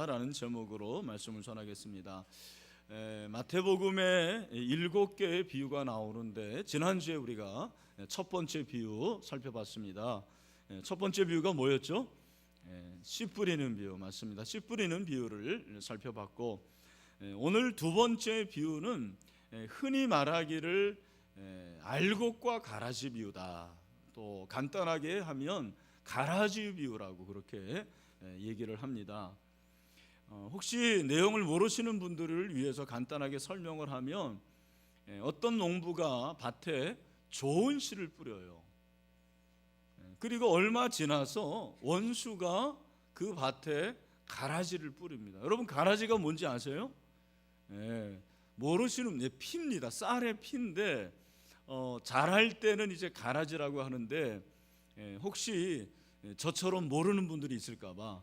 라는 제목으로 말씀을 전하겠습니다. 마태복음에 7개의 비유가 나오는데 지난주에 우리가 첫 번째 비유 살펴봤습니다. 첫 번째 비유가 뭐였죠? 씨 뿌리는 비유 맞습니다. 씨 뿌리는 비유를 살펴봤고, 오늘 두 번째 비유는 흔히 말하기를 알곡과 가라지 비유다. 또 간단하게 하면 가라지 비유라고 그렇게 얘기를 합니다. 혹시 내용을 모르시는 분들을 위해서 간단하게 설명을 하면, 어떤 농부가 밭에 좋은 씨를 뿌려요. 그리고 얼마 지나서 원수가 그 밭에 가라지를 뿌립니다. 여러분, 가라지가 뭔지 아세요? 모르시는, 피입니다. 쌀의 피인데 자랄 때는 이제 가라지라고 하는데, 혹시 저처럼 모르는 분들이 있을까봐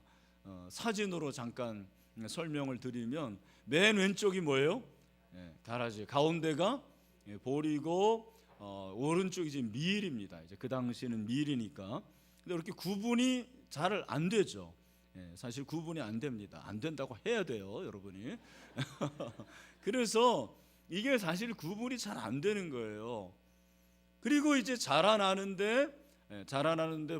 사진으로 잠깐 설명을 드리면, 맨 왼쪽이 뭐예요? 가라지, 가운데가 보리고 오른쪽이 지금 밀입니다. 이제 그 당시에는 밀이니까. 근데 이렇게 구분이 잘 안 되죠. 사실 구분이 안 됩니다. 안 된다고 해야 돼요, 여러분이. 그래서 이게 사실 구분이 잘 안 되는 거예요. 그리고 이제 자라나는데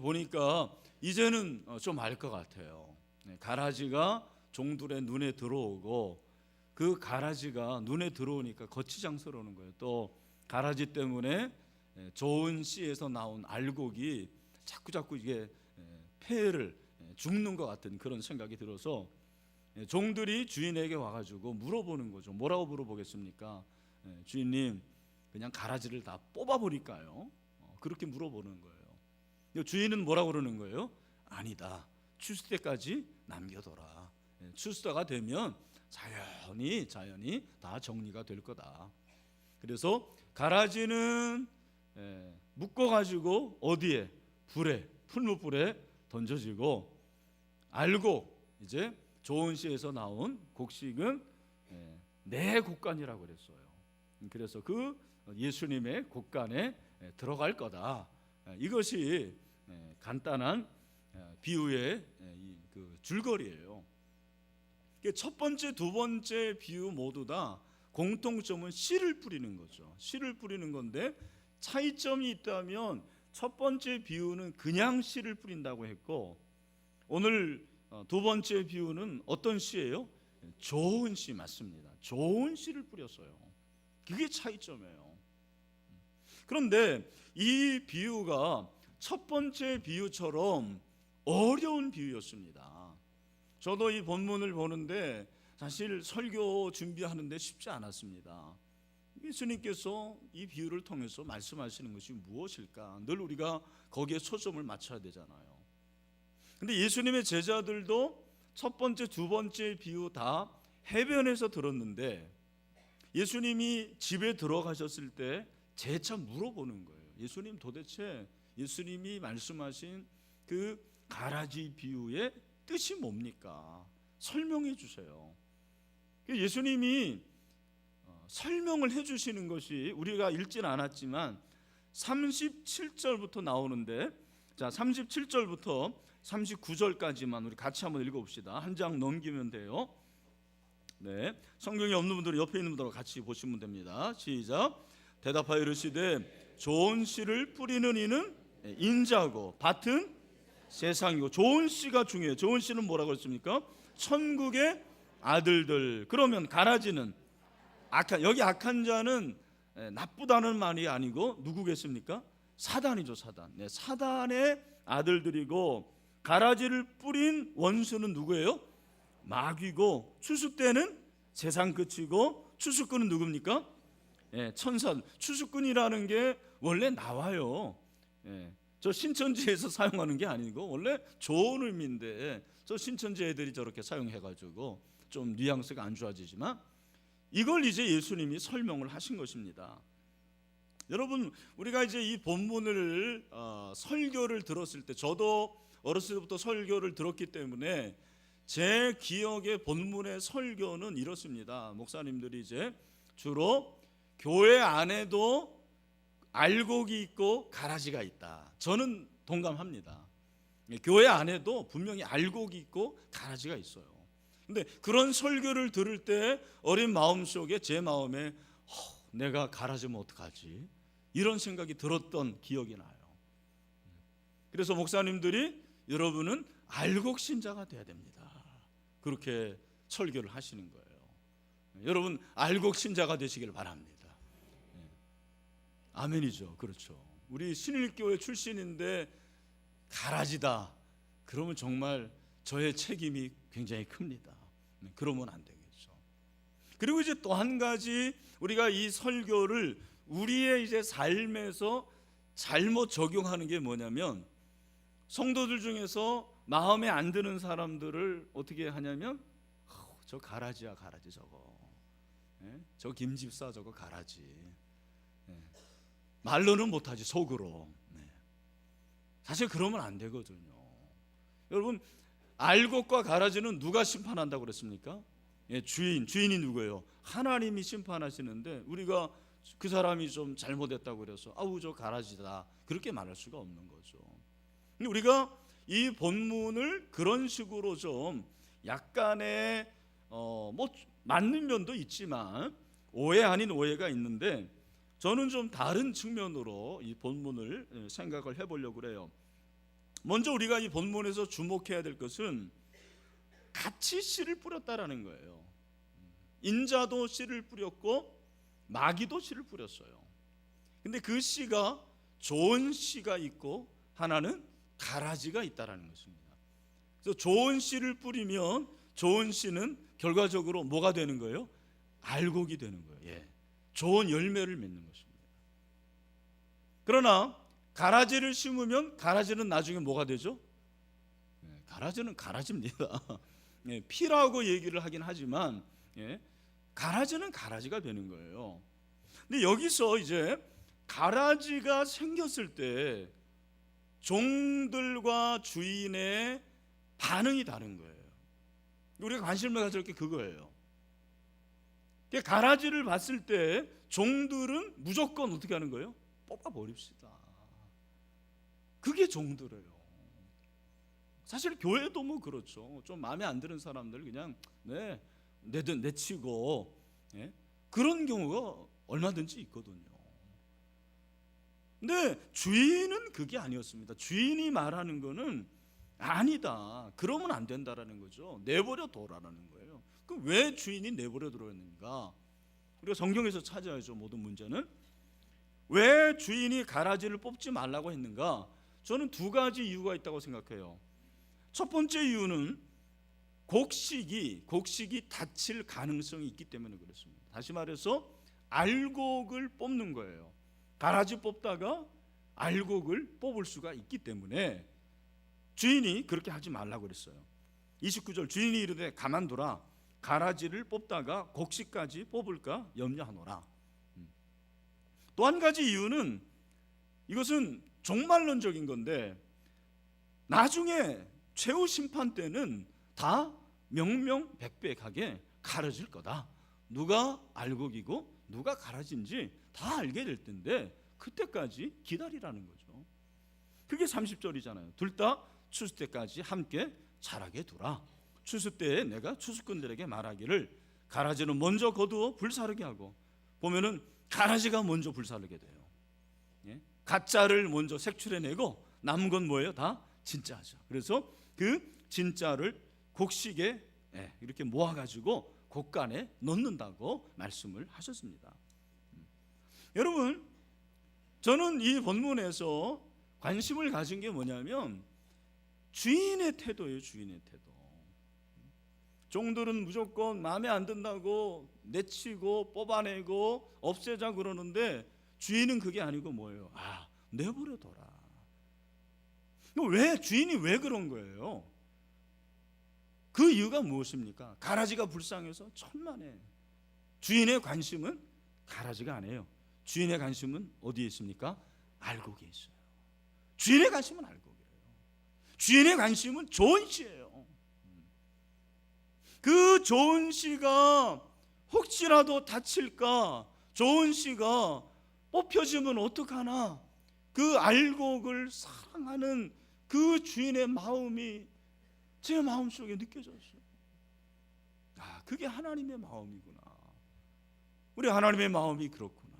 보니까 이제는 좀 알 것 같아요. 가라지가 종들의 눈에 들어오고, 그 가라지가 눈에 들어오니까 거치장스러운 거예요. 또 가라지 때문에 좋은 씨에서 나온 알곡이 자꾸 이게 폐를 죽는 것 같은 그런 생각이 들어서 종들이 주인에게 와가지고 물어보는 거죠. 뭐라고 물어보겠습니까? 주인님, 그냥 가라지를 다 뽑아버릴까요? 그렇게 물어보는 거예요. 주인은 뭐라고 그러는 거예요? 아니다, 추수 때까지 남겨둬라. 추수가 되면 자연히 다 정리가 될 거다. 그래서 가라지는 묶어가지고 어디에? 풀무불에 던져지고, 알곡, 이제 좋은 씨에서 나온 곡식은 내 곡간이라고 그랬어요. 그래서 그 예수님의 곡간에 들어갈 거다. 이것이 간단한 비유의 그 줄거리예요. 첫 번째, 두 번째 비유 모두 다 공통점은 씨를 뿌리는 거죠. 씨를 뿌리는 건데, 차이점이 있다면 첫 번째 비유는 그냥 씨를 뿌린다고 했고, 오늘 두 번째 비유는 어떤 씨예요? 좋은 씨 맞습니다. 좋은 씨를 뿌렸어요. 그게 차이점이에요. 그런데 이 비유가 첫 번째 비유처럼 어려운 비유였습니다. 저도 이 본문을 보는데 사실 설교 준비하는데 쉽지 않았습니다. 예수님께서 이 비유를 통해서 말씀하시는 것이 무엇일까? 늘 우리가 거기에 초점을 맞춰야 되잖아요. 근데 예수님의 제자들도 첫 번째, 두 번째 비유 다 해변에서 들었는데, 예수님이 집에 들어가셨을 때 재차 물어보는 거예요. 예수님, 도대체 예수님이 말씀하신 그 가라지 비유의 뜻이 뭡니까? 설명해 주세요. 예수님이 설명을 해 주시는 것이 우리가 읽지는 않았지만 37절부터 나오는데, 자, 37절부터 39절까지만 우리 같이 한번 읽어봅시다. 한 장 넘기면 돼요. 네, 성경이 없는 분들은 옆에 있는 분들과 같이 보시면 됩니다. 시작. 대답하여 이르시되 좋은 씨를 뿌리는 이는 인자고 밭은 세상이고. 좋은 씨가 중요해요. 좋은 씨는 뭐라고 했습니까? 천국의 아들들. 그러면 가라지는 악한, 여기 악한 자는 나쁘다는 말이 아니고 누구겠습니까? 사단이죠, 사단. 네, 사단의 아들들이고, 가라지를 뿌린 원수는 누구예요? 마귀고, 추수 때는 세상 끝이고, 추수꾼은 누굽니까? 천사. 추수꾼이라는 게 원래 나와요. 저 신천지에서 사용하는 게 아니고 원래 좋은 의미인데, 저 신천지 애들이 저렇게 사용해가지고 좀 뉘앙스가 안 좋아지지만, 이걸 이제 예수님이 설명을 하신 것입니다. 여러분, 우리가 이제 이 본문을 설교를 들었을 때, 저도 어렸을 때부터 설교를 들었기 때문에 제 기억의 본문의 설교는 이렇습니다. 목사님들이 이제 주로 교회 안에도 알곡이 있고 가라지가 있다. 저는 동감합니다. 교회 안에도 분명히 알곡이 있고 가라지가 있어요. 근데 그런 설교를 들을 때 어린 마음속에 제 마음에 내가 가라지면 어떡하지? 이런 생각이 들었던 기억이 나요. 그래서 목사님들이 여러분은 알곡 신자가 돼야 됩니다. 그렇게 설교를 하시는 거예요. 여러분 알곡 신자가 되시길 바랍니다. 아멘이죠. 그렇죠. 우리 신일교회 출신인데 가라지다. 그러면 정말 저의 책임이 굉장히 큽니다. 그러면 안 되겠죠. 그리고 이제 또 한 가지 우리가 이 설교를 우리의 이제 삶에서 잘못 적용하는 게 뭐냐면 성도들 중에서 마음에 안 드는 사람들을 어떻게 하냐면 저 가라지야 가라지 저거, 저 김집사 저거 가라지, 말로는 못하지 속으로. 사실 그러면 안 되거든요. 여러분 알곡과 가라지는 누가 심판한다고 그랬습니까? 주인이 누구예요? 하나님이 심판하시는데 우리가 그 사람이 좀 잘못했다고 그래서 아우 저 가라지다 그렇게 말할 수가 없는 거죠. 우리가 이 본문을 그런 식으로 좀 약간의 뭐 맞는 면도 있지만 오해 아닌 오해가 있는데 저는 좀 다른 측면으로 이 본문을 생각을 해보려고 그래요. 먼저 우리가 이 본문에서 주목해야 될 것은 같이 씨를 뿌렸다라는 거예요. 인자도 씨를 뿌렸고 마귀도 씨를 뿌렸어요. 근데 그 씨가 좋은 씨가 있고 하나는 가라지가 있다라는 것입니다. 그래서 좋은 씨를 뿌리면 좋은 씨는 결과적으로 뭐가 되는 거예요? 알곡이 되는 거예요. 좋은 열매를 맺는 것입니다. 그러나 가라지를 심으면 가라지는 나중에 뭐가 되죠? 가라지는 가라지입니다. 피라고 얘기를 하긴 하지만 가라지는 가라지가 되는 거예요. 근데 여기서 이제 가라지가 생겼을 때 종들과 주인의 반응이 다른 거예요. 우리가 관심을 가질 게 그거예요. 가라지를 봤을 때 종들은 무조건 어떻게 하는 거예요? 뽑아버립시다. 그게 종들이에요. 사실 교회도 뭐 그렇죠. 좀 마음에 안 드는 사람들 그냥 내치고 그런 경우가 얼마든지 있거든요. 근데 주인은 그게 아니었습니다. 주인이 말하는 거는 아니다. 그러면 안 된다라는 거죠. 내버려 둬라라는 거예요. 그럼 왜 주인이 내버려 둬였는가? 우리가 성경에서 찾아야죠. 모든 문제는 왜 주인이 가라지를 뽑지 말라고 했는가? 저는 두 가지 이유가 있다고 생각해요. 첫 번째 이유는 곡식이 닫힐 가능성이 있기 때문에 그렇습니다. 다시 말해서 알곡을 뽑는 거예요. 가라지 뽑다가 알곡을 뽑을 수가 있기 때문에 주인이 그렇게 하지 말라고 그랬어요. 29절 주인이 이르되 가만두라 가라지를 뽑다가 곡식까지 뽑을까 염려하노라. 또 한 가지 이유는 이것은 종말론적인 건데 나중에 최후 심판 때는 다 명명백백하게 가려질 거다. 누가 알곡이고 누가 가라지인지 다 알게 될 텐데 그때까지 기다리라는 거죠. 그게 30절이잖아요. 둘 다 추수 때까지 함께 자라게 두라. 추수 때에 내가 추수꾼들에게 말하기를 가라지는 먼저 거두어 불사르게 하고 보면은 가라지가 먼저 불사르게 돼요. 가짜를 먼저 색출해내고 남은 건 뭐예요? 다 진짜죠. 그래서 그 진짜를 곡식에 이렇게 모아가지고 곡간에 넣는다고 말씀을 하셨습니다. 여러분 저는 이 본문에서 관심을 가진 게 뭐냐면 주인의 태도예요. 주인의 태도. 종들은 무조건 마음에 안 든다고 내치고 뽑아내고 없애자 그러는데 주인은 그게 아니고 뭐예요? 내버려둬라. 왜 주인이 왜 그런 거예요? 그 이유가 무엇입니까? 가라지가 불쌍해서 천만에. 주인의 관심은 가라지가 아니에요. 주인의 관심은 어디에 있습니까? 알곡에 있어요. 주인의 관심은 알곡이에요. 주인의 관심은 좋은 씨예요. 그 좋은 씨가 혹시라도 다칠까? 좋은 씨가 뽑혀지면 어떡하나? 그 알곡을 사랑하는 그 주인의 마음이 제 마음속에 느껴졌어요. 그게 하나님의 마음이구나. 우리 하나님의 마음이 그렇구나.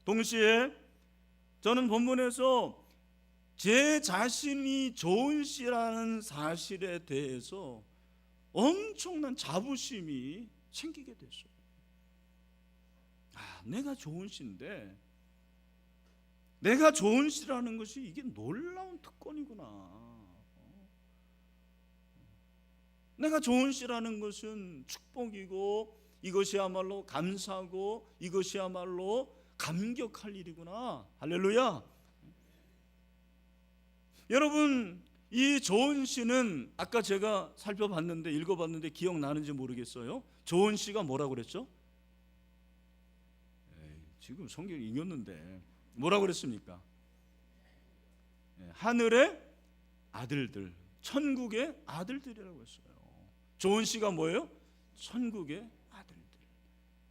동시에 저는 본문에서 제 자신이 좋은 씨라는 사실에 대해서 엄청난 자부심이 생기게 됐어요. 내가 좋은 씨인데, 내가 좋은 씨라는 것이 이게 놀라운 특권이구나. 내가 좋은 씨라는 것은 축복이고, 이것이야말로 감사하고, 이것이야말로 감격할 일이구나. 할렐루야. 여러분, 이 좋은 씨는 아까 제가 살펴봤는데, 읽어봤는데 기억나는지 모르겠어요. 좋은 씨가 뭐라고 그랬죠? 지금 성경 읽었는데 뭐라고 그랬습니까? 하늘의 아들들, 천국의 아들들이라고 했어요. 좋은 씨가 뭐예요? 천국의 아들들.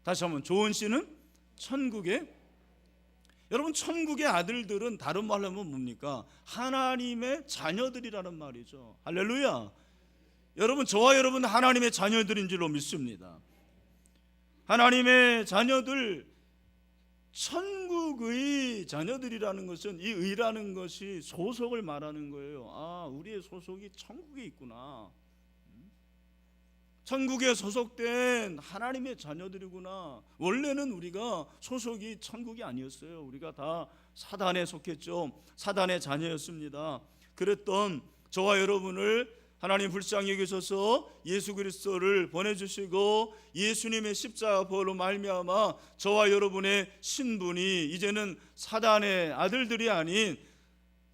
다시 한번, 좋은 씨는 천국의, 여러분 천국의 아들들은 다른 말로 하면 뭡니까? 하나님의 자녀들이라는 말이죠. 할렐루야. 여러분, 저와 여러분 하나님의 자녀들인 줄로 믿습니다. 하나님의 자녀들, 천국의 자녀들이라는 것은, 이 의라는 것이 소속을 말하는 거예요. 우리의 소속이 천국에 있구나. 천국에 소속된 하나님의 자녀들이구나. 원래는 우리가 소속이 천국이 아니었어요. 우리가 다 사단에 속했죠. 사단의 자녀였습니다. 그랬던 저와 여러분을 하나님 불쌍히 여기셔서 예수 그리스도를 보내주시고, 예수님의 십자가로 말미암아 저와 여러분의 신분이 이제는 사단의 아들들이 아닌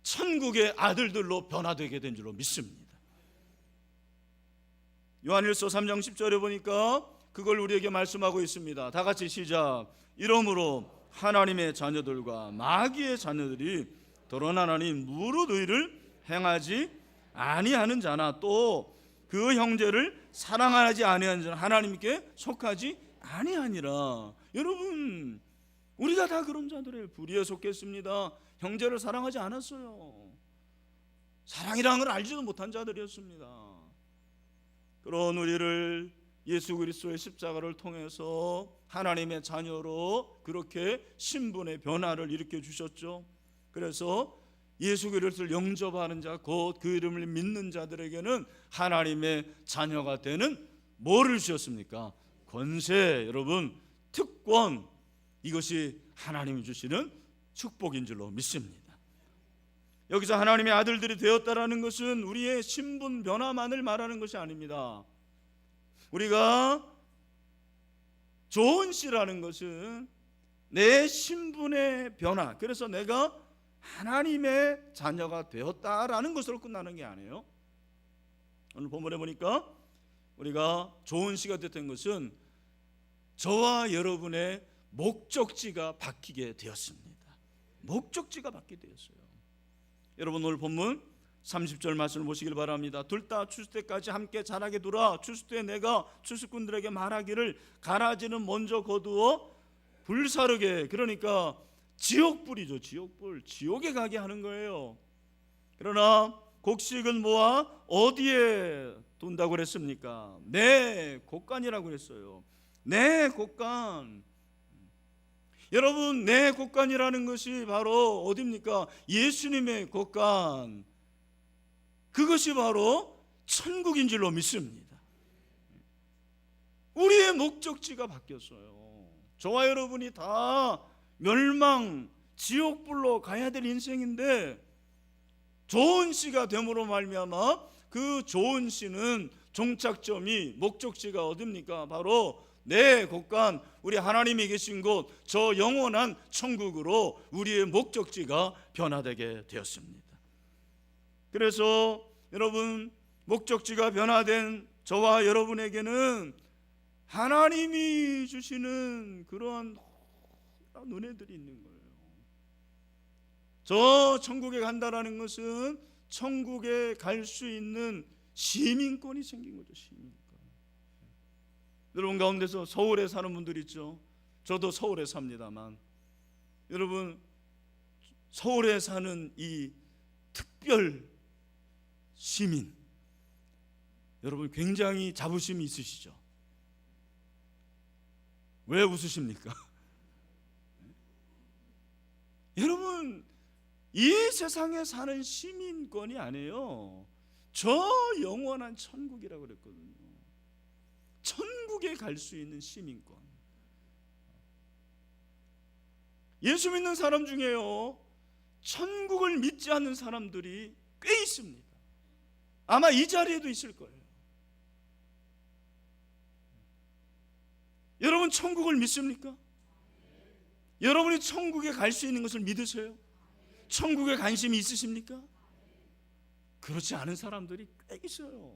천국의 아들들로 변화되게 된 줄로 믿습니다. 요한일서 3장 10절에 보니까 그걸 우리에게 말씀하고 있습니다. 다 같이 시작. 이러므로 하나님의 자녀들과 마귀의 자녀들이 드러나나니 무릇 의를 행하지 아니하는 자나 또 그 형제를 사랑하지 아니하는 자는 하나님께 속하지 아니하니라. 여러분, 우리가 다 그런 자들의 불의에 속했습니다. 형제를 사랑하지 않았어요. 사랑이라는 걸 알지도 못한 자들이었습니다. 그런 우리를 예수 그리스도의 십자가를 통해서 하나님의 자녀로 그렇게 신분의 변화를 일으켜 주셨죠. 그래서 예수 그리스도를 영접하는 자, 곧 그 이름을 믿는 자들에게는 하나님의 자녀가 되는 뭐를 주셨습니까? 권세, 여러분, 특권. 이것이 하나님이 주시는 축복인 줄로 믿습니다. 여기서 하나님의 아들들이 되었다라는 것은 우리의 신분 변화만을 말하는 것이 아닙니다. 우리가 좋은 씨라는 것은 내 신분의 변화, 그래서 내가 하나님의 자녀가 되었다라는 것으로 끝나는 게 아니에요. 오늘 본문에 보니까 우리가 좋은 씨가 됐던 것은 저와 여러분의 목적지가 바뀌게 되었습니다. 목적지가 바뀌게 되었어요. 여러분, 오늘 본문 30절 말씀을 보시길 바랍니다. 둘 다 추수 때까지 함께 자라게 두라. 추수 때 내가 추수꾼들에게 말하기를 가라지는 먼저 거두어 불사르게, 그러니까 지옥불이죠. 지옥불, 지옥에 가게 하는 거예요. 그러나 곡식은 모아 어디에 둔다고 그랬습니까? 내 곡간이라고 그랬어요. 내 곡간. 여러분, 내 곡간이라는 것이 바로 어디입니까? 예수님의 곡간. 그것이 바로 천국인 줄로 믿습니다. 우리의 목적지가 바뀌었어요. 저와 여러분이 다 멸망, 지옥불로 가야 될 인생인데, 좋은 씨가 됨으로 말미암아 그 좋은 씨는 종착점이, 목적지가 어디입니까? 바로 내 곳간, 우리 하나님이 계신 곳, 저 영원한 천국으로 우리의 목적지가 변화되게 되었습니다. 그래서 여러분, 목적지가 변화된 저와 여러분에게는 하나님이 주시는 그러한 은혜들이 있는 거예요. 저 천국에 간다라는 것은 천국에 갈 수 있는 시민권이 생긴 거죠. 시민권. 여러분 가운데서 서울에 사는 분들 있죠. 저도 서울에 삽니다만, 여러분 서울에 사는 이 특별 시민, 여러분 굉장히 자부심이 있으시죠? 왜 웃으십니까? 여러분 이 세상에 사는 시민권이 아니에요. 저 영원한 천국이라고 그랬거든요. 천국에 갈 수 있는 시민권. 예수 믿는 사람 중에요, 천국을 믿지 않는 사람들이 꽤 있습니다. 아마 이 자리에도 있을 거예요. 여러분 천국을 믿습니까? 여러분이 천국에 갈 수 있는 것을 믿으세요? 천국에 관심이 있으십니까? 그렇지 않은 사람들이 꽤 있어요.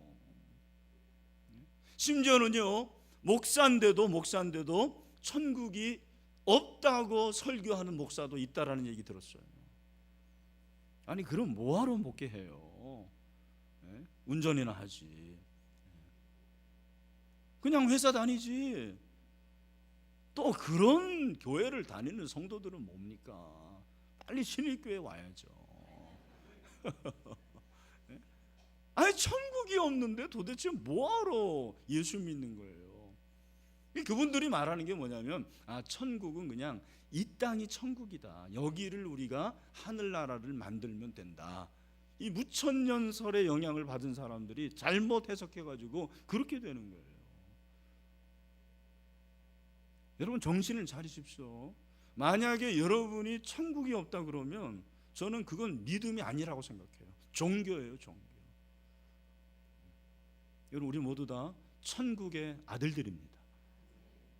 심지어는요, 목사인데도 천국이 없다고 설교하는 목사도 있다라는 얘기 들었어요. 아니 그럼 뭐하러 목회해요? 운전이나 하지. 그냥 회사 다니지. 또 그런 교회를 다니는 성도들은 뭡니까? 빨리 신일교회 와야죠. 아니 천국이 없는데 도대체 뭐하러 예수 믿는 거예요? 그분들이 말하는 게 뭐냐면, 천국은 그냥 이 땅이 천국이다. 여기를 우리가 하늘나라를 만들면 된다. 이 무천년설의 영향을 받은 사람들이 잘못 해석해가지고 그렇게 되는 거예요. 여러분 정신을 차리십시오. 만약에 여러분이 천국이 없다 그러면 저는 그건 믿음이 아니라고 생각해요. 종교예요, 종교. 여러분 우리 모두 다 천국의 아들들입니다.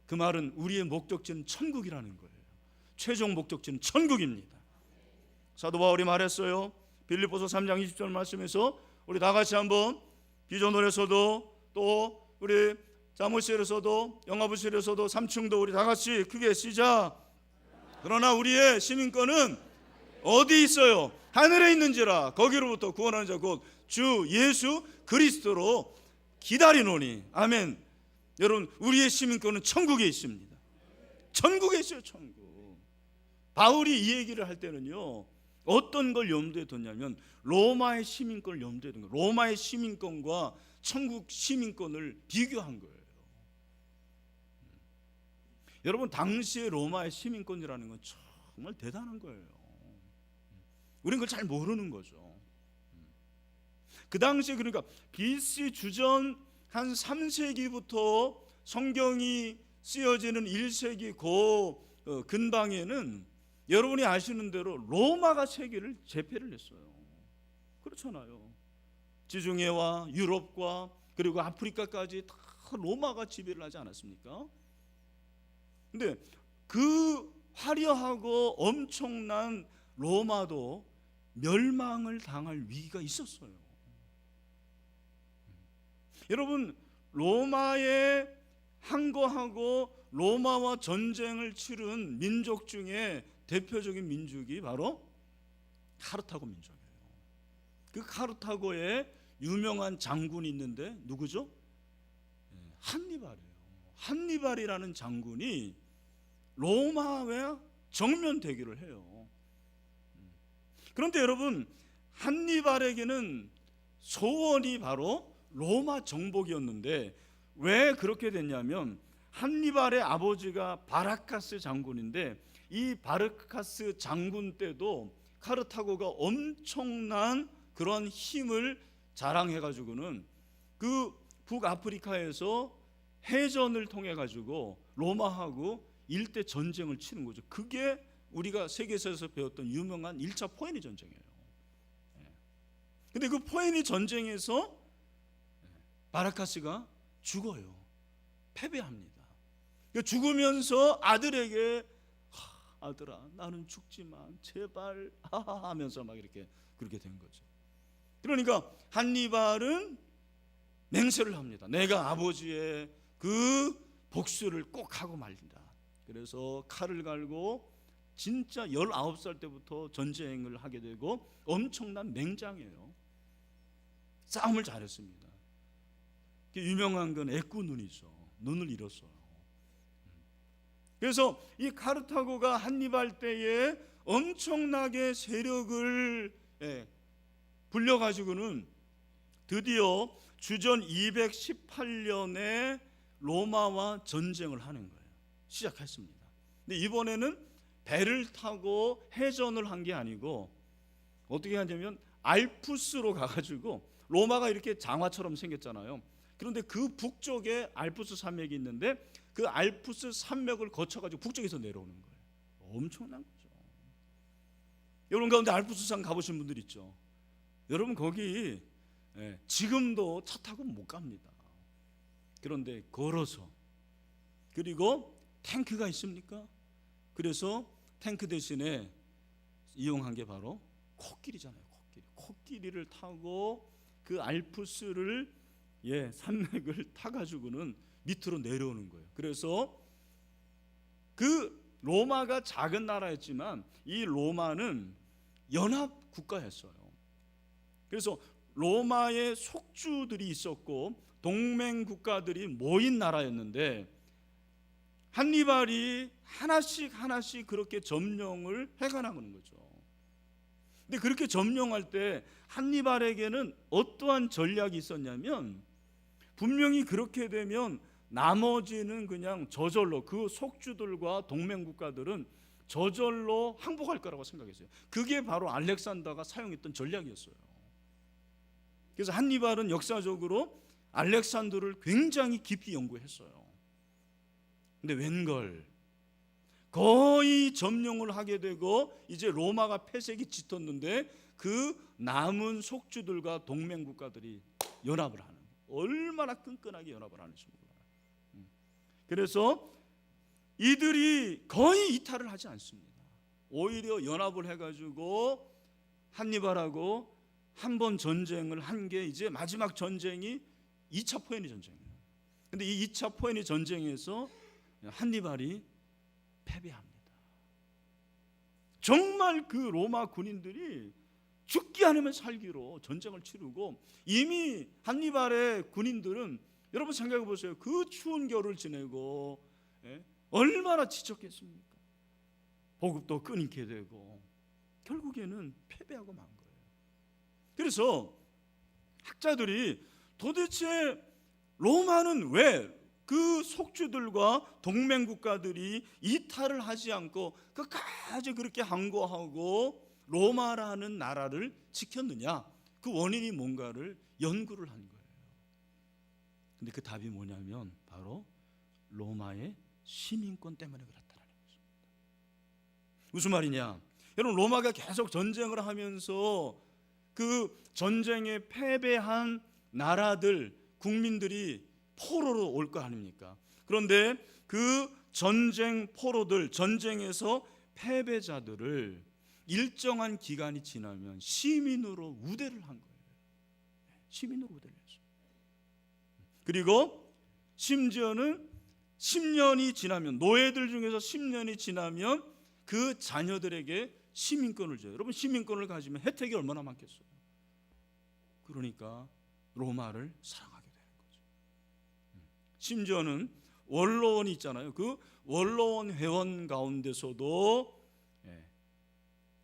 그 말은 우리의 목적지는 천국이라는 거예요. 최종 목적지는 천국입니다. 사도 바울이 말했어요. 빌립보서 3장 20절 말씀에서 우리 다 같이 한번 비전홀에서도 또 우리 사무실에서도 영화부실에서도 3층도 우리 다 같이 크게 시작. 그러나 우리의 시민권은 어디 있어요? 하늘에 있는지라. 거기로부터 구원하는 자 곧 주 예수 그리스도로 기다리노니. 아멘. 여러분 우리의 시민권은 천국에 있습니다. 천국에 있어요. 천국. 바울이 이 얘기를 할 때는요, 어떤 걸 염두에 뒀냐면 로마의 시민권을 염두에 둔 거예요. 로마의 시민권과 천국 시민권을 비교한 거예요. 여러분 당시의 로마의 시민권이라는 건 정말 대단한 거예요. 우리는 그걸 잘 모르는 거죠. 그 당시에 그러니까 BC 주전 한 3세기부터 성경이 쓰여지는 1세기 근방에는 여러분이 아시는 대로 로마가 세계를 제패를 했어요. 그렇잖아요. 지중해와 유럽과 그리고 아프리카까지 다 로마가 지배를 하지 않았습니까? 근데 그 화려하고 엄청난 로마도 멸망을 당할 위기가 있었어요. 여러분 로마에 항거하고 로마와 전쟁을 치른 민족 중에 대표적인 민족이 바로 카르타고 민족이에요. 그 카르타고에 유명한 장군이 있는데 누구죠? 한니발이에요. 한니발이라는 장군이 로마와 정면 대결을 해요. 그런데 여러분 한니발에게는 소원이 바로 로마 정복이었는데 왜 그렇게 됐냐면 한니발의 아버지가 바라카스 장군인데 이 바르카스 장군 때도 카르타고가 엄청난 그런 힘을 자랑해가지고는 그 북아프리카에서 해전을 통해 가지고 로마하고 일대 전쟁을 치는 거죠. 그게 우리가 세계사에서 배웠던 유명한 1차 포에니 전쟁이에요. 근데 그 포에니 전쟁에서 바라카스가 죽어요. 패배합니다. 죽으면서 아들에게 아들아 나는 죽지만 제발 하면서 막 이렇게 그렇게 된 거죠. 그러니까 한니발은 맹세를 합니다. 내가 아버지의 그 복수를 꼭 하고 말린다. 그래서 칼을 갈고 진짜 19살 때부터 전쟁을 하게 되고 엄청난 맹장이에요. 싸움을 잘했습니다. 유명한 건 애꾸 눈이죠. 눈을 잃었어요. 그래서 이 카르타고가 한니발 때에 엄청나게 세력을 불려가지고는 드디어 주전 218년에 로마와 전쟁을 하는 거예요. 시작했습니다. 근데 이번에는 배를 타고 해전을 한 게 아니고 어떻게 하냐면 알프스로 가가지고, 로마가 이렇게 장화처럼 생겼잖아요. 그런데 그 북쪽에 알프스 산맥이 있는데 그 알프스 산맥을 거쳐가지고 북쪽에서 내려오는 거예요. 엄청난 거죠. 여러분 가운데 알프스산 가보신 분들 있죠? 여러분 거기 지금도 차 타고 못 갑니다. 그런데 걸어서, 그리고 탱크가 있습니까? 그래서 탱크 대신에 이용한 게 바로 코끼리잖아요. 코끼리를 타고 그 알프스를 산맥을 타가지고는 밑으로 내려오는 거예요. 그래서 그 로마가 작은 나라였지만 이 로마는 연합 국가였어요. 그래서 로마의 속주들이 있었고 동맹 국가들이 모인 나라였는데 한니발이 하나씩 그렇게 점령을 해가는 거죠. 근데 그렇게 점령할 때 한니발에게는 어떠한 전략이 있었냐면, 분명히 그렇게 되면 나머지는 그냥 저절로, 그 속주들과 동맹 국가들은 저절로 항복할 거라고 생각했어요. 그게 바로 알렉산더가 사용했던 전략이었어요. 그래서 한니발은 역사적으로 알렉산더를 굉장히 깊이 연구했어요. 근데 웬걸 거의 점령을 하게 되고 이제 로마가 폐색이 짙었는데 그 남은 속주들과 동맹 국가들이 연합을 하는, 얼마나 끈끈하게 연합을 하는지 몰라요. 그래서 이들이 거의 이탈을 하지 않습니다. 오히려 연합을 해가지고 한니발하고 한 번 전쟁을 한 게, 이제 마지막 전쟁이 2차 포에니 전쟁이에요. 근데 이 2차 포에니 전쟁에서 한니발이 패배합니다. 정말 그 로마 군인들이 죽기 아니면 살기로 전쟁을 치르고, 이미 한니발의 군인들은 여러분 생각해 보세요. 그 추운 겨울을 지내고 얼마나 지쳤겠습니까? 보급도 끊이게 되고 결국에는 패배하고 만 거예요. 그래서 학자들이 도대체 로마는 왜 그 속주들과 동맹 국가들이 이탈을 하지 않고 끝까지 그렇게 항거하고 로마라는 나라를 지켰느냐, 그 원인이 뭔가를 연구를 한 거예요. 근데 그 답이 뭐냐면 바로 로마의 시민권 때문에 그렇다는 것입니다. 무슨 말이냐? 여러분, 로마가 계속 전쟁을 하면서 그 전쟁에 패배한 나라들, 국민들이 포로로 올 거 아닙니까? 그런데 그 전쟁 포로들, 전쟁에서 패배자들을 일정한 기간이 지나면 시민으로 우대를 한 거예요. 시민으로 우대를 했어요. 그리고 심지어는 10년이 지나면, 노예들 중에서 10년이 지나면 그 자녀들에게 시민권을 줘요. 여러분, 시민권을 가지면 혜택이 얼마나 많겠어요. 그러니까 로마를 사랑하게 되는 거죠. 심지어는 원로원이 있잖아요. 그 원로원 회원 가운데서도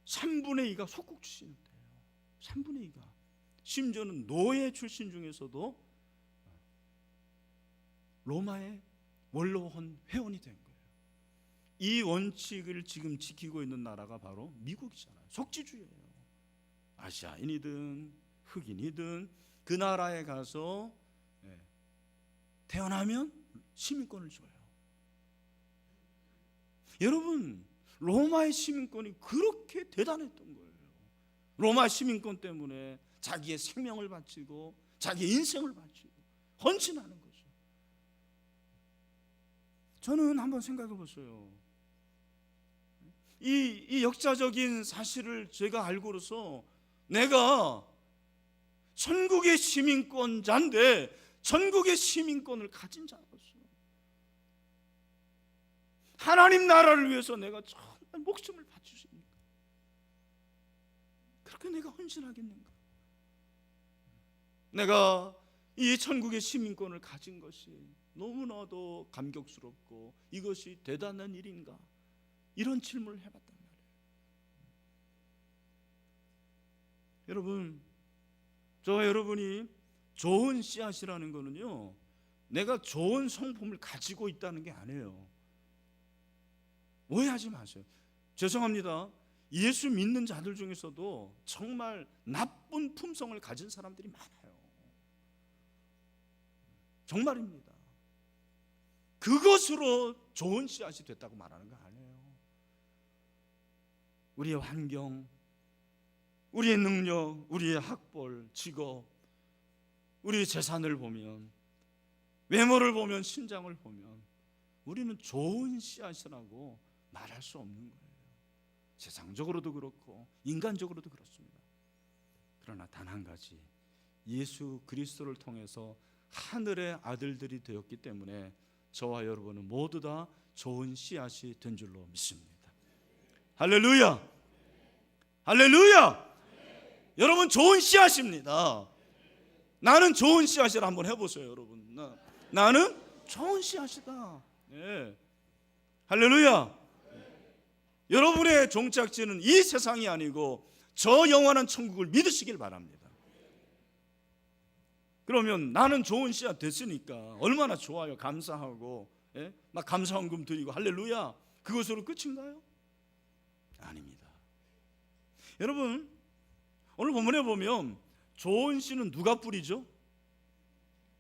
3분의 2가 속국 출신이에요. 3분의 2가. 심지어는 노예 출신 중에서도 로마의 원로원 회원이 된 거예요. 이 원칙을 지금 지키고 있는 나라가 바로 미국이잖아요. 속지주의예요. 아시아인이든 흑인이든 그 나라에 가서 태어나면 시민권을 줘요. 여러분, 로마의 시민권이 그렇게 대단했던 거예요. 로마 시민권 때문에 자기의 생명을 바치고 자기의 인생을 바치고 헌신하는 거죠. 저는 한번 생각해 보세요. 이 역사적인 사실을 제가 알고로서 내가 천국의 시민권자인데 전국의 시민권을 가진 자로서 하나님 나라를 위해서 내가 정말 목숨을 바칠 수 있는가? 그렇게 내가 헌신하겠는가? 내가 이 천국의 시민권을 가진 것이 너무나도 감격스럽고 이것이 대단한 일인가? 이런 질문을 해봤단 말이에요. 여러분, 저와 여러분이 좋은 씨앗이라는 거는요, 내가 좋은 성품을 가지고 있다는 게 아니에요. 오해하지 마세요. 죄송합니다. 예수 믿는 자들 중에서도 정말 나쁜 품성을 가진 사람들이 많아요. 정말입니다. 그것으로 좋은 씨앗이 됐다고 말하는 거 아니에요. 우리의 환경, 우리의 능력, 우리의 학벌, 직업, 우리의 재산을 보면, 외모를 보면, 신장을 보면 우리는 좋은 씨앗이라고 말할 수 없는 거예요. 세상적으로도 그렇고 인간적으로도 그렇습니다. 그러나 단 한 가지, 예수 그리스도를 통해서 하늘의 아들들이 되었기 때문에 저와 여러분은 모두 다 좋은 씨앗이 된 줄로 믿습니다. 할렐루야! 할렐루야! 여러분 좋은 씨앗입니다. 나는 좋은 씨앗이라 한번 해보세요, 여러분. 나는 좋은 씨앗이다. 네. 할렐루야! 여러분의 종착지는 이 세상이 아니고 저 영원한 천국을 믿으시길 바랍니다. 그러면 나는 좋은 씨앗 됐으니까 얼마나 좋아요. 감사하고, 예? 막 감사헌금 드리고 할렐루야, 그것으로 끝인가요? 아닙니다. 여러분, 오늘 본문에 보면 좋은 씨는 누가 뿌리죠?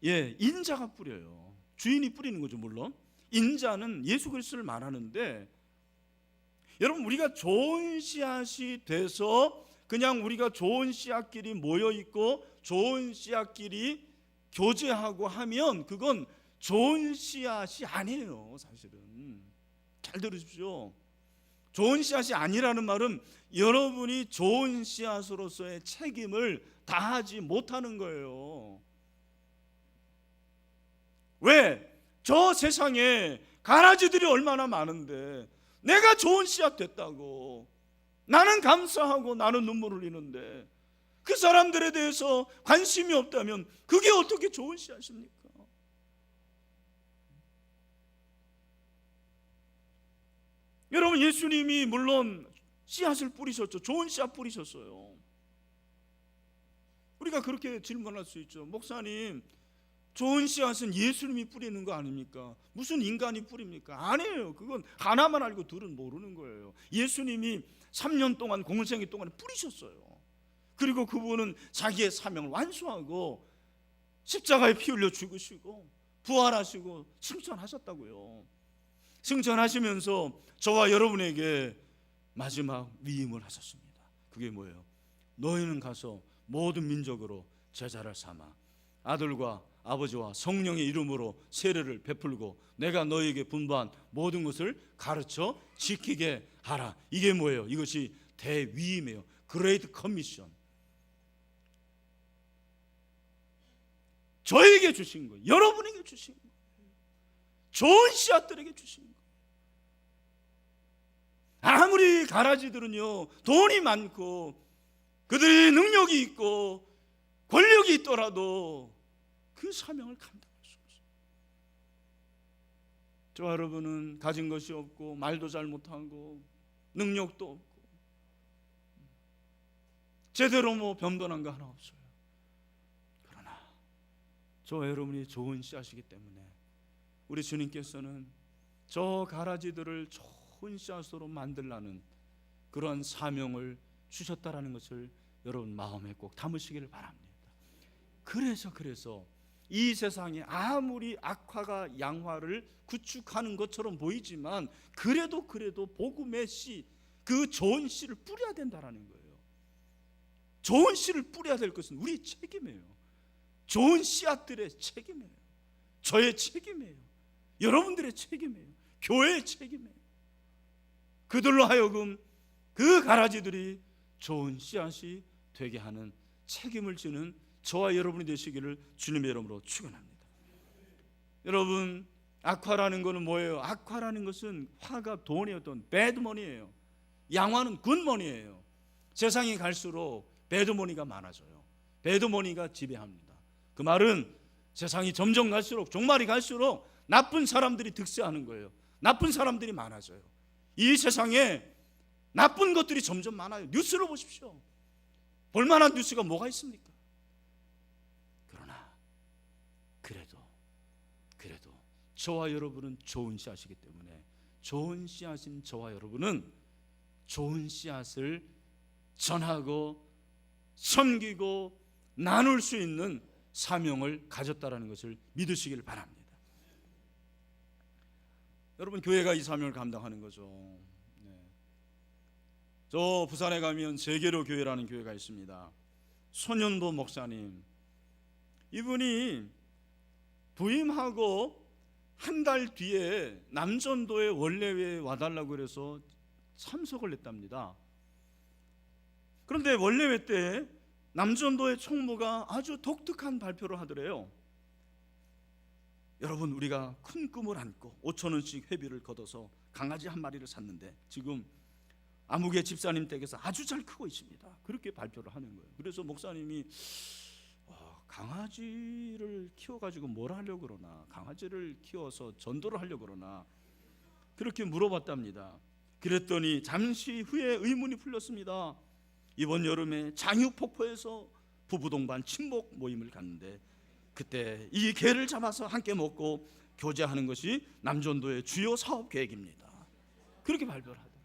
예, 인자가 뿌려요. 주인이 뿌리는 거죠. 물론 인자는 예수 그리스도를 말하는데, 여러분 우리가 좋은 씨앗이 돼서 그냥 우리가 좋은 씨앗끼리 모여 있고 좋은 씨앗끼리 교제하고 하면 그건 좋은 씨앗이 아니에요. 사실은 잘 들으십시오. 좋은 씨앗이 아니라는 말은 여러분이 좋은 씨앗으로서의 책임을 다하지 못하는 거예요. 왜? 저 세상에 가라지들이 얼마나 많은데 내가 좋은 씨앗 됐다고 나는 감사하고 나는 눈물을 흘리는데 그 사람들에 대해서 관심이 없다면 그게 어떻게 좋은 씨앗입니까? 여러분, 예수님이 물론 씨앗을 뿌리셨죠. 좋은 씨앗 뿌리셨어요. 우리가 그렇게 질문할 수 있죠. 목사님, 좋은 씨앗은 예수님이 뿌리는 거 아닙니까? 무슨 인간이 뿌립니까? 아니에요. 그건 하나만 알고 둘은 모르는 거예요. 예수님이 3년 동안, 공생애 동안에 뿌리셨어요. 그리고 그분은 자기의 사명을 완수하고 십자가에 피 흘려 죽으시고 부활하시고 승천하셨다고요. 승천하시면서 저와 여러분에게 마지막 위임을 하셨습니다. 그게 뭐예요? 너희는 가서 모든 민족으로 제자를 삼아 아들과 아버지와 성령의 이름으로 세례를 베풀고 내가 너희에게 분부한 모든 것을 가르쳐 지키게 하라. 이게 뭐예요? 이것이 대위임이에요. 그레이트 커미션. 저에게 주신 거예요. 여러분에게 주신 거예요. 좋은 씨앗들에게 주신 거예요. 아무리 가라지들은요 돈이 많고 그들이 능력이 있고 권력이 있더라도 그 사명을 감당할 수 없어요. 저와 여러분은 가진 것이 없고 말도 잘 못하고 능력도 없고 제대로 변변한 거 하나 없어요. 그러나 저와 여러분이 좋은 씨앗이기 때문에 우리 주님께서는 저 가라지들을 좋은 씨앗으로 만들라는 그런 사명을 주셨다라는 것을 여러분 마음에 꼭 담으시기를 바랍니다. 그래서 이 세상에 아무리 악화가 양화를 구축하는 것처럼 보이지만 그래도 복음의 씨, 그 좋은 씨를 뿌려야 된다라는 거예요. 좋은 씨를 뿌려야 될 것은 우리 책임이에요. 좋은 씨앗들의 책임이에요. 저의 책임이에요. 여러분들의 책임이에요. 교회의 책임이에요. 그들로 하여금 그 가라지들이 좋은 씨앗이 되게 하는 책임을 지는 저와 여러분이 되시기를 주님의 이름으로 축원합니다. 여러분, 악화라는 것은 뭐예요? 악화라는 것은 화가 돈이에요. 돈, 배드머니예요. 양화는 굿머니예요. 세상이 갈수록 배드머니가 많아져요. 배드머니가 지배합니다. 그 말은 세상이 점점 갈수록, 종말이 갈수록 나쁜 사람들이 득세하는 거예요. 나쁜 사람들이 많아져요. 이 세상에 나쁜 것들이 점점 많아요. 뉴스를 보십시오. 볼만한 뉴스가 뭐가 있습니까? 그러나 그래도 저와 여러분은 좋은 씨앗이기 때문에 좋은 씨앗인 저와 여러분은 좋은 씨앗을 전하고 섬기고 나눌 수 있는 사명을 가졌다라는 것을 믿으시길 바랍니다. 여러분, 교회가 이 사명을 감당하는 거죠. 저 부산에 가면 세계로 교회라는 교회가 있습니다. 손현보 목사님, 이분이 부임하고 한 달 뒤에 남전도의 원례회에 와달라고 그래서 참석을 했답니다. 그런데 원례회 때 남전도의 총무가 아주 독특한 발표를 하더래요. 여러분, 우리가 큰 꿈을 안고 5,000원씩 회비를 걷어서 강아지 한 마리를 샀는데 지금 아무개 집사님 댁에서 아주 잘 크고 있습니다. 그렇게 발표를 하는 거예요. 그래서 목사님이 강아지를 키워가지고 뭘 하려고 그러나, 강아지를 키워서 전도를 하려고 그러나, 그렇게 물어봤답니다. 그랬더니 잠시 후에 의문이 풀렸습니다. 이번 여름에 장유폭포에서 부부 동반 친목 모임을 갔는데 그때 이 개를 잡아서 함께 먹고 교제하는 것이 남전도의 주요 사업 계획입니다. 그렇게 발표를 하더라고요.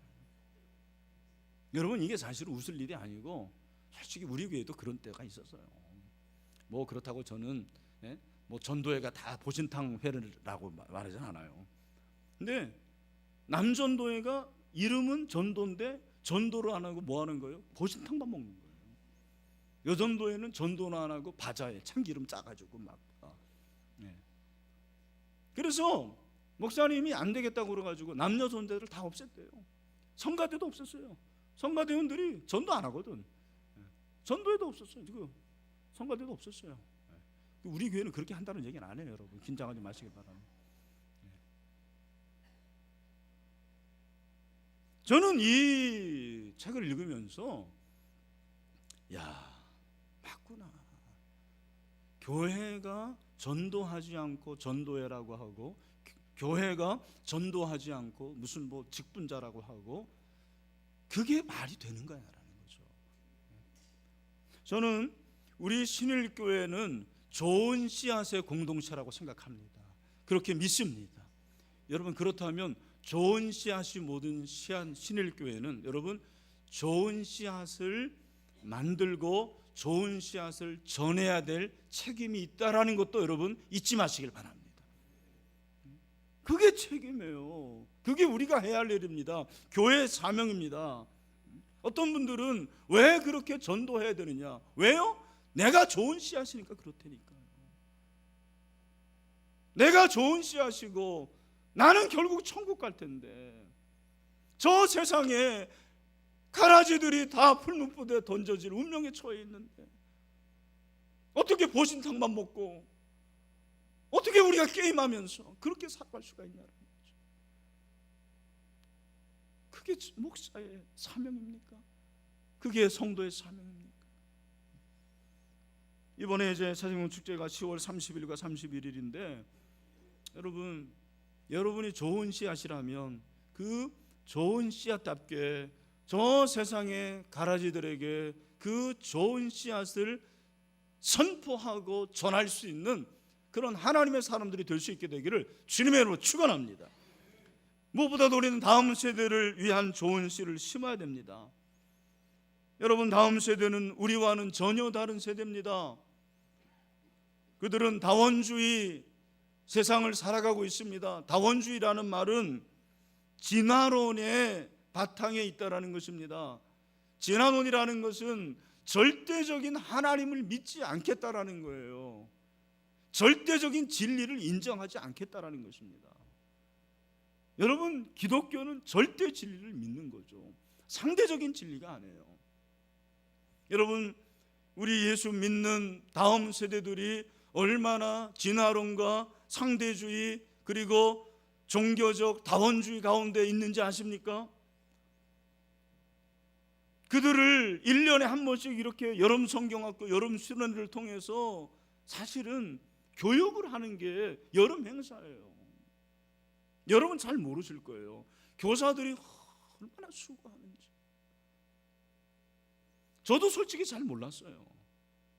여러분, 이게 사실 웃을 일이 아니고 솔직히 우리 교회도 그런 때가 있었어요. 뭐 그렇다고 저는 뭐 전도회가 다 보신탕 회라고 말하지 않아요. 근데 남전도회가 이름은 전도인데 전도를 안 하고 뭐 하는 거예요? 보신탕만 먹는 거예요. 여전도회는 전도는 안 하고 바자회 참기름 짜가지고 막. 그래서 목사님이 안 되겠다고 그래가지고 남녀 전도회를 다 없앴대요. 성가대도 없었어요. 성가대원들이 전도 안 하거든. 전도회도 없었어요. 지금 성가대도 없었어요. 우리 교회는 그렇게 한다는 얘기는 안 해요. 여러분, 긴장하지 마시기 바랍니다. 저는 이 책을 읽으면서 맞구나. 교회가 전도하지 않고 전도회라고 하고, 교회가 전도하지 않고 무슨 뭐 직분자라고 하고, 그게 말이 되는 거야라는 거죠. 저는 우리 신일교회는 좋은 씨앗의 공동체라고 생각합니다. 그렇게 믿습니다. 여러분, 그렇다면 좋은 씨앗이 모든 신일교회는 여러분 좋은 씨앗을 만들고 좋은 씨앗을 전해야 될 책임이 있다라는 것도 여러분 잊지 마시길 바랍니다. 그게 책임이에요. 그게 우리가 해야 할 일입니다. 교회의 사명입니다. 어떤 분들은 왜 그렇게 전도해야 되느냐? 왜요? 내가 좋은 씨앗이니까 그렇다니까요. 내가 좋은 씨앗이고 나는 결국 천국 갈 텐데, 저 세상에 가라지들이 다 풀무불에 던져질 운명에 처해 있는데 어떻게 보신탕만 먹고 어떻게 우리가 게임하면서 그렇게 살아갈 수가 있냐는 거죠. 그게 목사의 사명입니까? 그게 성도의 사명입니까? 이번에 이제 사진공 축제가 10월 30일과 31일인데 여러분이 좋은 씨앗이라면 그 좋은 씨앗답게 저 세상의 가라지들에게 그 좋은 씨앗을 선포하고 전할 수 있는 그런 하나님의 사람들이 될 수 있게 되기를 주님의 이름으로 축원합니다. 무엇보다도 우리는 다음 세대를 위한 좋은 씨를 심어야 됩니다. 여러분, 다음 세대는 우리와는 전혀 다른 세대입니다. 그들은 다원주의 세상을 살아가고 있습니다. 다원주의라는 말은 진화론의 바탕에 있다라는 것입니다. 진화론이라는 것은 절대적인 하나님을 믿지 않겠다라는 거예요. 절대적인 진리를 인정하지 않겠다라는 것입니다. 여러분, 기독교는 절대 진리를 믿는 거죠. 상대적인 진리가 아니에요. 여러분, 우리 예수 믿는 다음 세대들이 얼마나 진화론과 상대주의 그리고 종교적 다원주의 가운데 있는지 아십니까? 그들을 1년에 한 번씩 이렇게 여름 성경학교, 여름 수련회를 통해서 사실은 교육을 하는 게 여름 행사예요. 여러분 잘 모르실 거예요. 교사들이 얼마나 수고하는지. 저도 솔직히 잘 몰랐어요.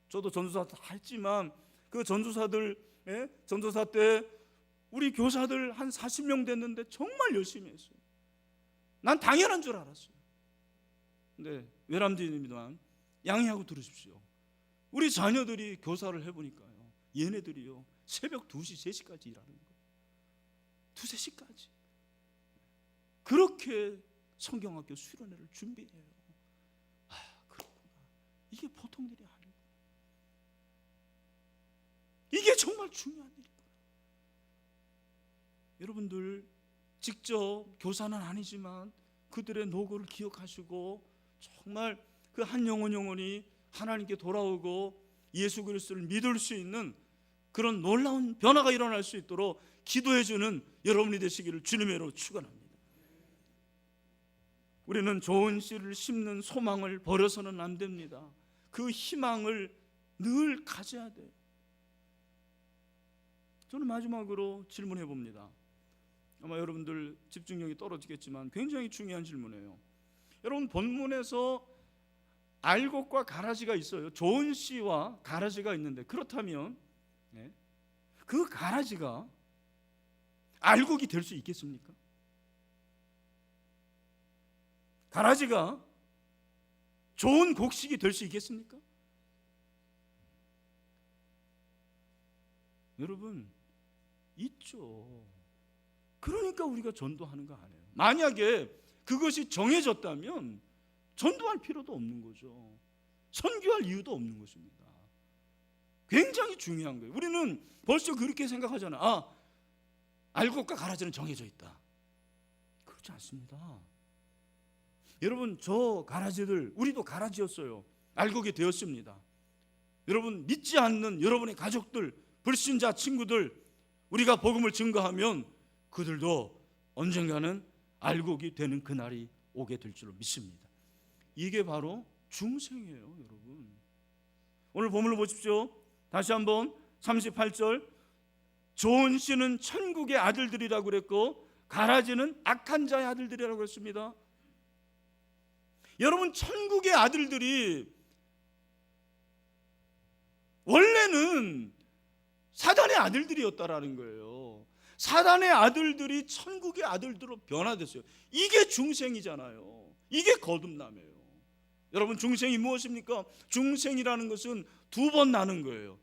저도 전도사 다 했지만 그 전도사들 전도사 때 우리 교사들 한 40명 됐는데 정말 열심히 했어요. 난 당연한 줄 알았어요. 근데 외람되지만 양해하고 들으십시오. 우리 자녀들이 교사를 해보니까요, 얘네들이요 새벽 2시, 3시까지 일하는 거예요. 2, 3시까지. 그렇게 성경학교 수련회를 준비해요. 아, 그렇구나. 이게 보통 일이 아니구나. 이게 정말 중요한 일이구나. 여러분들 직접 교사는 아니지만 그들의 노고를 기억하시고 정말 그 한 영혼이 하나님께 돌아오고 예수 그리스도를 믿을 수 있는 그런 놀라운 변화가 일어날 수 있도록 기도해주는 여러분이 되시기를 주님의 이름으로 축원합니다. 우리는 좋은 씨를 심는 소망을 버려서는 안 됩니다. 그 희망을 늘 가져야 돼요. 저는 마지막으로 질문해 봅니다. 아마 여러분들 집중력이 떨어지겠지만 굉장히 중요한 질문이에요. 여러분, 본문에서 알곡과 가라지가 있어요. 좋은 씨와 가라지가 있는데, 그렇다면 그 가라지가 알곡이 될 수 있겠습니까? 가라지가 좋은 곡식이 될 수 있겠습니까? 여러분, 있죠. 그러니까 우리가 전도하는 거 아니에요. 만약에 그것이 정해졌다면 전도할 필요도 없는 거죠. 선교할 이유도 없는 것입니다. 굉장히 중요한 거예요. 우리는 벌써 그렇게 생각하잖아요. 아, 알곡과 가라지는 정해져 있다. 그렇지 않습니다. 여러분, 저 가라지들, 우리도 가라지였어요. 알곡이 되었습니다. 여러분, 믿지 않는 여러분의 가족들, 불신자 친구들, 우리가 복음을 증거하면 그들도 언젠가는 알곡이 되는 그날이 오게 될 줄로 믿습니다. 이게 바로 중생이에요, 여러분. 오늘 본문을 보십시오. 다시 한번 38절, 좋은 씨는 천국의 아들들이라고 그랬고 가라지는 악한 자의 아들들이라고 했습니다. 여러분, 천국의 아들들이 원래는 사단의 아들들이었다라는 거예요. 사단의 아들들이 천국의 아들들로 변화됐어요. 이게 중생이잖아요. 이게 거듭남이에요. 여러분, 중생이 무엇입니까? 중생이라는 것은 2번 나는 거예요.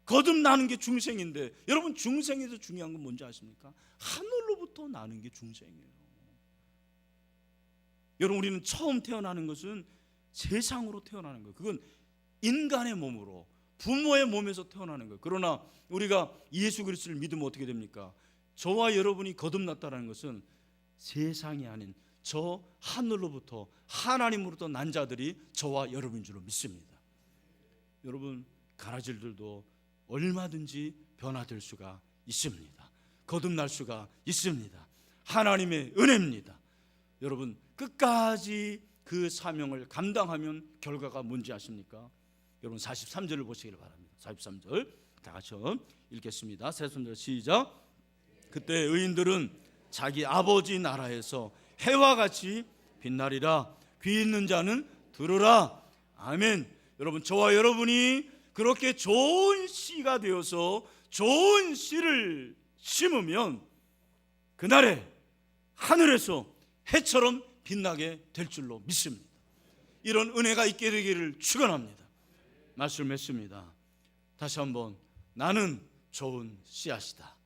거듭나는 게 중생인데, 여러분, 중생에서 중요한 건 뭔지 아십니까? 하늘로부터 나는 게 중생이에요. 여러분, 우리는 처음 태어나는 것은 세상으로 태어나는 거예요. 그건 인간의 몸으로, 부모의 몸에서 태어나는 거예요. 그러나 우리가 예수 그리스도를 믿으면 어떻게 됩니까? 저와 여러분이 거듭났다는 것은 세상이 아닌 저 하늘로부터, 하나님으로부터 난 자들이 저와 여러분인 줄로 믿습니다. 여러분, 가라지들도 얼마든지 변화될 수가 있습니다. 거듭날 수가 있습니다. 하나님의 은혜입니다. 여러분, 끝까지 그 사명을 감당하면 결과가 뭔지 아십니까? 여러분, 43절을 보시길 바랍니다. 43절 다 같이 읽겠습니다. 세 손들 시작. 그때 의인들은 자기 아버지 나라에서 해와 같이 빛나리라. 귀 있는 자는 들으라. 아멘. 여러분, 저와 여러분이 그렇게 좋은 씨가 되어서 좋은 씨를 심으면 그날에 하늘에서 해처럼 빛나게 될 줄로 믿습니다. 이런 은혜가 있게 되기를 축원합니다. 말씀했습니다. 다시 한번, 나는 좋은 씨앗이다.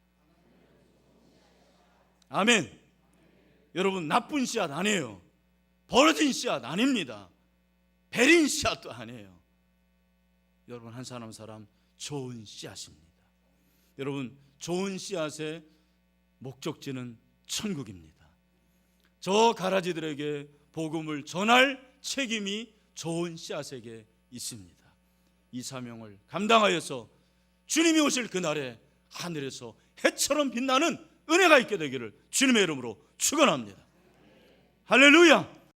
아멘. 여러분, 나쁜 씨앗 아니에요. 버려진 씨앗 아닙니다. 베린 씨앗도 아니에요. 여러분, 한 사람 한 사람 좋은 씨앗입니다. 여러분, 좋은 씨앗의 목적지는 천국입니다. 저 가라지들에게 복음을 전할 책임이 좋은 씨앗에게 있습니다. 이 사명을 감당하여서 주님이 오실 그날에 하늘에서 해처럼 빛나는 은혜가 있게 되기를 주님의 이름으로 축원합니다. 할렐루야.